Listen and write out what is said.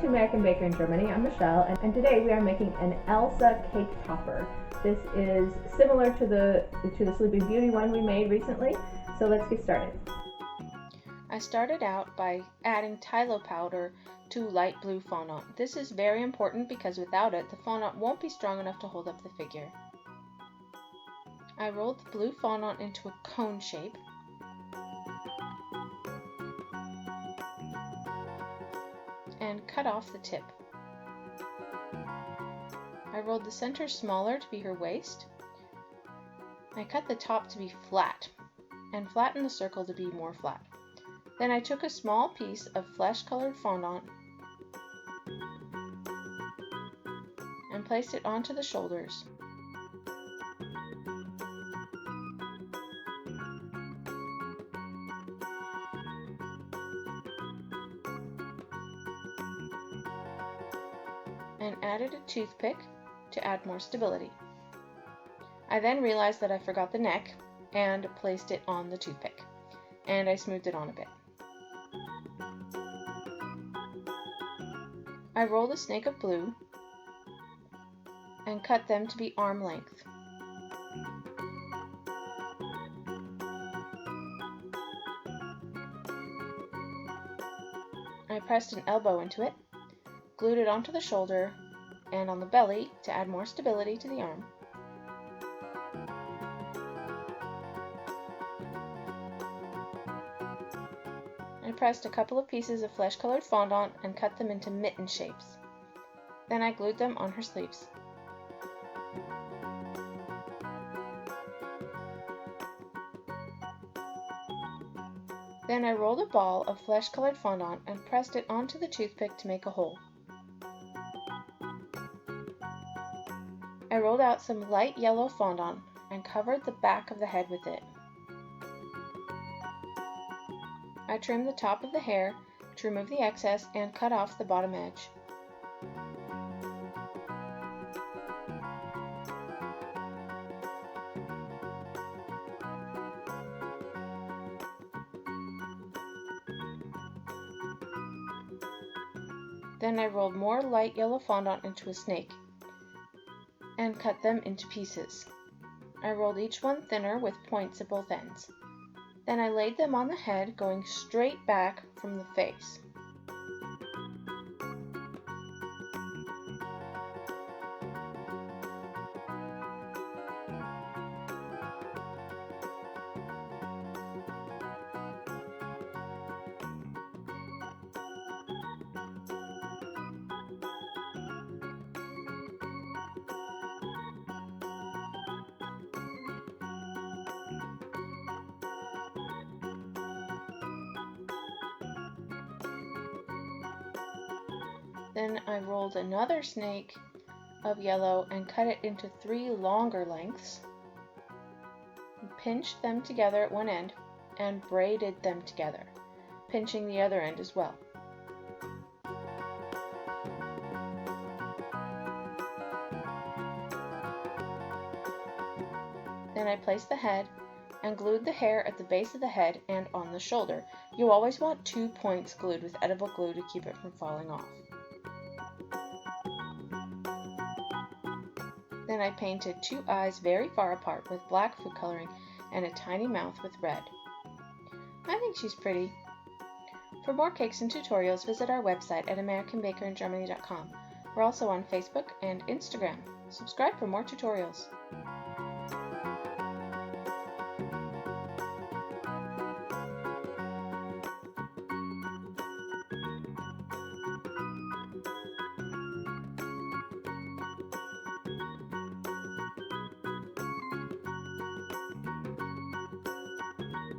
to American Baker in Germany. I'm Michelle, and today we are making an Elsa cake topper. This is similar to the Sleeping Beauty one we made recently, so let's get started. I started out by adding Tylo powder to light blue fondant. This is very important because without it, the fondant won't be strong enough to hold up the figure. I rolled the blue fondant into a cone shape. And cut off the tip. I rolled the center smaller to be her waist. I cut the top to be flat and flattened the circle to be more flat. Then I took a small piece of flesh-colored fondant and placed it onto the shoulders. And added a toothpick to add more stability. I then realized that I forgot the neck and placed it on the toothpick, and I smoothed it on a bit. I rolled a snake of blue and cut them to be arm length. I pressed an elbow into it, glued it onto the shoulder and on the belly to add more stability to the arm. I pressed a couple of pieces of flesh-colored fondant and cut them into mitten shapes. Then I glued them on her sleeves. Then I rolled a ball of flesh-colored fondant and pressed it onto the toothpick to make a hole. I rolled out some light yellow fondant and covered the back of the head with it. I trimmed the top of the hair to remove the excess and cut off the bottom edge. Then I rolled more light yellow fondant into a snake and cut them into pieces. I rolled each one thinner with points at both ends. Then I laid them on the head, going straight back from the face. Then I rolled another snake of yellow and cut it into 3 longer lengths, pinched them together at one end, and braided them together, pinching the other end as well. Then I placed the head and glued the hair at the base of the head and on the shoulder. You always want 2 points glued with edible glue to keep it from falling off. Then I painted 2 eyes very far apart with black food coloring and a tiny mouth with red. I think she's pretty. For more cakes and tutorials, visit our website at AmericanBakerInGermany.com. We're also on Facebook and Instagram. Subscribe for more tutorials.